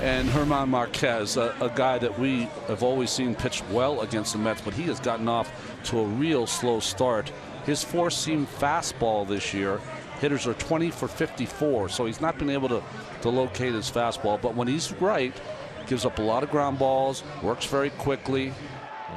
And German Marquez, a guy that we have always seen pitch well against the Mets, but he has gotten off to a real slow start. His four-seam fastball this year, hitters are 20 for 54, so he's not been able to locate his fastball. But when he's right, gives up a lot of ground balls, works very quickly.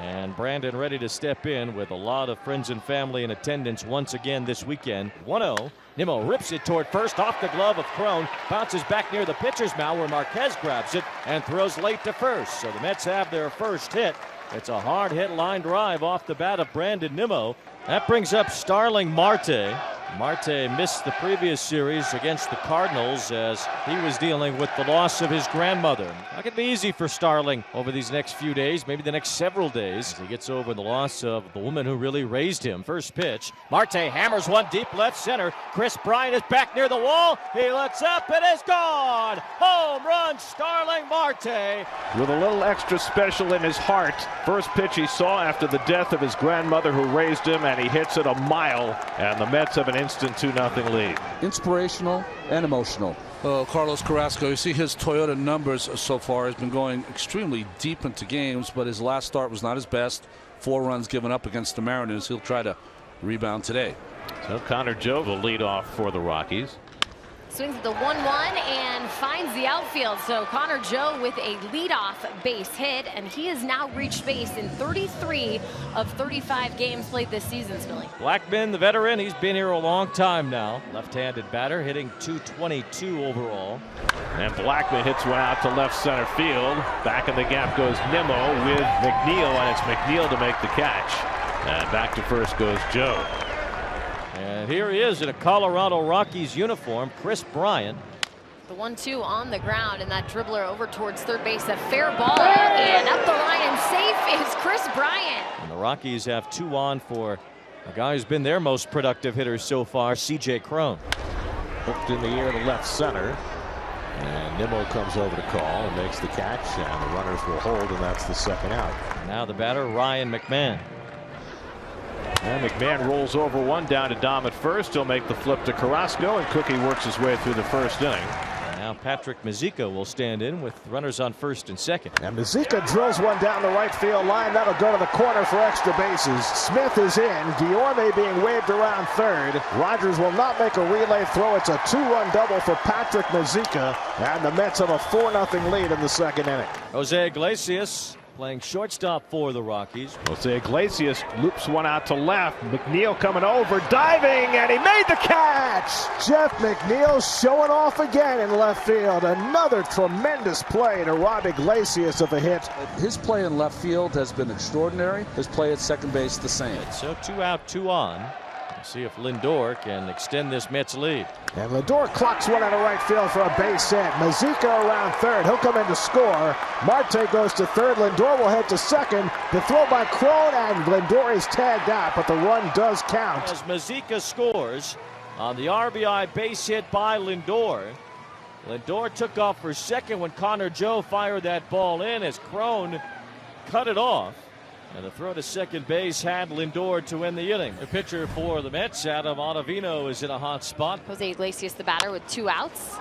And Brandon ready to step in with a lot of friends and family in attendance once again this weekend. 1-0. Nimmo rips it toward first off the glove of Crone. Bounces back near the pitcher's mound where Marquez grabs it and throws late to first. So the Mets have their first hit. It's a hard hit line drive off the bat of Brandon Nimmo. That brings up Starling Marte. Marte missed the previous series against the Cardinals as he was dealing with the loss of his grandmother. Not going to be easy for Starling over these next few days, maybe the next several days, as he gets over the loss of the woman who really raised him. First pitch, Marte hammers one deep left center. Chris Bryant is back near the wall. He looks up and is gone. Home run, Starling Marte. With a little extra special in his heart. First pitch he saw after the death of his grandmother who raised him, and he hits it a mile, and the Mets have an instant 2-0 lead. Inspirational and emotional. Carlos Carrasco, you see his Toyota numbers so far has been going extremely deep into games, but his last start was not his best. 4 runs given up against the Mariners. He'll try to rebound today. So Connor Joe will lead off for the Rockies. Swings at the 1-1 and finds the outfield. So Connor Joe with a leadoff base hit, and he has now reached base in 33 of 35 games played this season, Scully. Blackman, the veteran, he's been here a long time now. Left-handed batter, hitting .222 overall. And Blackman hits one out to left center field. Back in the gap goes Nimmo with McNeil, and it's McNeil to make the catch. And back to first goes Joe. And here he is in a Colorado Rockies uniform, Chris Bryant. The 1-2 on the ground, and that dribbler over towards third base. A fair ball, and up the line and safe is Chris Bryant. And the Rockies have 2 on for a guy who's been their most productive hitter so far, C.J. Crone. Hooked in the air to left center. And Nimmo comes over to call and makes the catch, and the runners will hold, and that's the second out. Now the batter, Ryan McMahon. And McMahon rolls over one down to Dom at first. He'll make the flip to Carrasco, and Cookie works his way through the first inning. Now Patrick Mazeika will stand in with runners on first and second. And Mazeika drills one down the right field line. That'll go to the corner for extra bases. Smith is in. Guillorme being waved around third. Rogers will not make a relay throw. It's a 2-run double for Patrick Mazeika. And the Mets have a 4-0 lead in the second inning. Jose Iglesias playing shortstop for the Rockies. Jose Iglesias loops one out to left. McNeil coming over, diving, and he made the catch! Jeff McNeil showing off again in left field. Another tremendous play to rob Iglesias of a hit. His play in left field has been extraordinary. His play at second base the same. So 2 out, 2 on. We'll see if Lindor can extend this Mets lead. And Lindor clocks one out of right field for a base hit. Mazeika around third. He'll come in to score. Marte goes to third. Lindor will head to second. The throw by Crone, and Lindor is tagged out, but the run does count. As Mazeika scores on the RBI base hit by Lindor. Lindor took off for second when Connor Joe fired that ball in as Crone cut it off. And the throw to second base had Lindor to end the inning. The pitcher for the Mets, Adam Ottavino, is in a hot spot. Jose Iglesias, the batter, with 2 outs.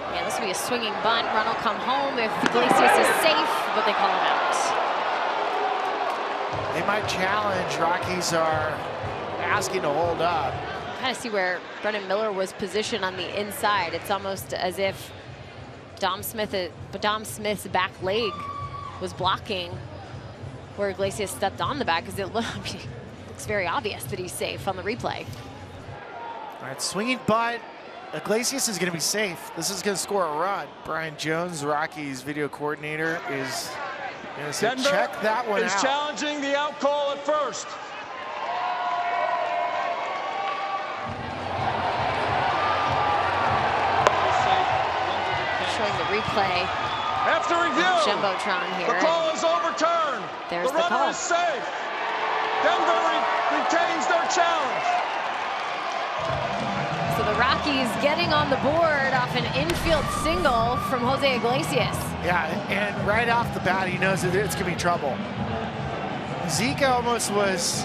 And this will be a swinging bunt. Run will come home if Iglesias is safe, but they call it out. They might challenge. Rockies are asking to hold up. Kind of see where Brennan Miller was positioned on the inside. It's almost as if Dom Smith's back leg was blocking where Iglesias stepped on the bat, because it looks very obvious that he's safe on the replay. All right, swinging bunt. Iglesias is going to be safe. This is going to score a run. Brian Jones, Rockies video coordinator, is going to say, check that one out. Is challenging the out call at first. Showing the replay. After review, Jumbotron here. The call is overturned. There's the the runner call. is safe. Denver retains their challenge. So the Rockies getting on the board off an infield single from Jose Iglesias. Yeah, and right off the bat, he knows that it's going to be trouble. Zika almost was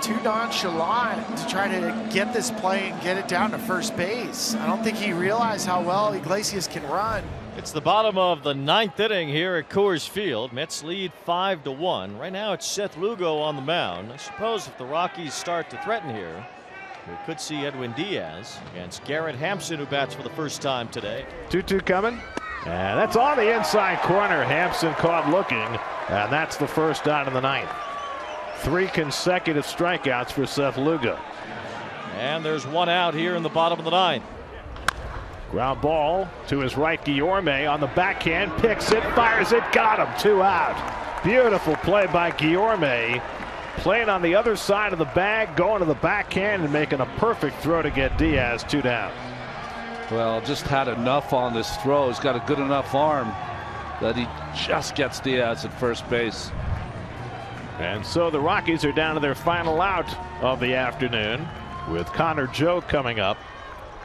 too nonchalant to try to get this play and get it down to first base. I don't think he realized how well Iglesias can run. It's the bottom of the 9th inning here at Coors Field. Mets lead 5-1. Right now it's Seth Lugo on the mound. I suppose if the Rockies start to threaten here, we could see Edwin Diaz against Garrett Hampson, who bats for the first time today. 2-2 coming. And that's on the inside corner. Hampson caught looking. And that's the first out of the 9th. 3 consecutive strikeouts for Seth Lugo. And there's one out here in the bottom of the 9th. Ground ball to his right. Guillorme on the backhand. Picks it. Fires it. Got him. 2 out. Beautiful play by Guillorme. Playing on the other side of the bag. Going to the backhand and making a perfect throw to get Diaz 2 down. Well, just had enough on this throw. He's got a good enough arm that he just gets Diaz at first base. And so the Rockies are down to their final out of the afternoon with Connor Joe coming up.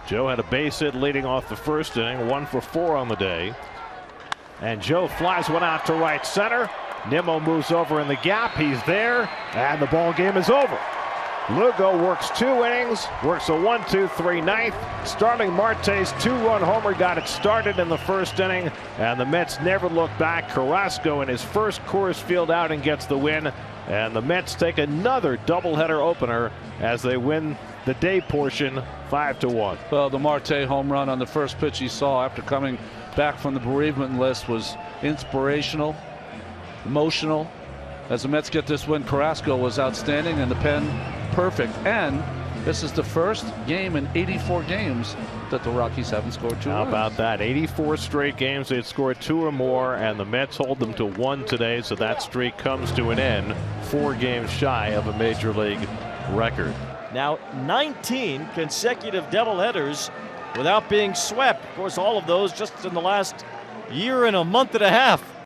Joe had a base hit leading off the first inning, 1 for 4 on the day. And Joe flies one out to right center. Nimmo moves over in the gap. He's there, and the ball game is over. Lugo works 2 innings, works a 1-2-3 ninth. Starling Marte's 2-run homer got it started in the first inning, and the Mets never looked back. Carrasco in his first Coors Field outing gets the win, and the Mets take another doubleheader opener as they win the day portion 5-1. Well, the Marte home run on the first pitch he saw after coming back from the bereavement list was inspirational, emotional. As the Mets get this win, Carrasco was outstanding and the pen perfect. And this is the first game in 84 games that the Rockies haven't scored 2 How runs. about that? 84 straight games they'd scored 2 or more, and the Mets hold them to 1 today, so that streak comes to an end, 4 games shy of a major league record. Now 19 consecutive doubleheaders without being swept. Of course, all of those just in the last year and a month and a half.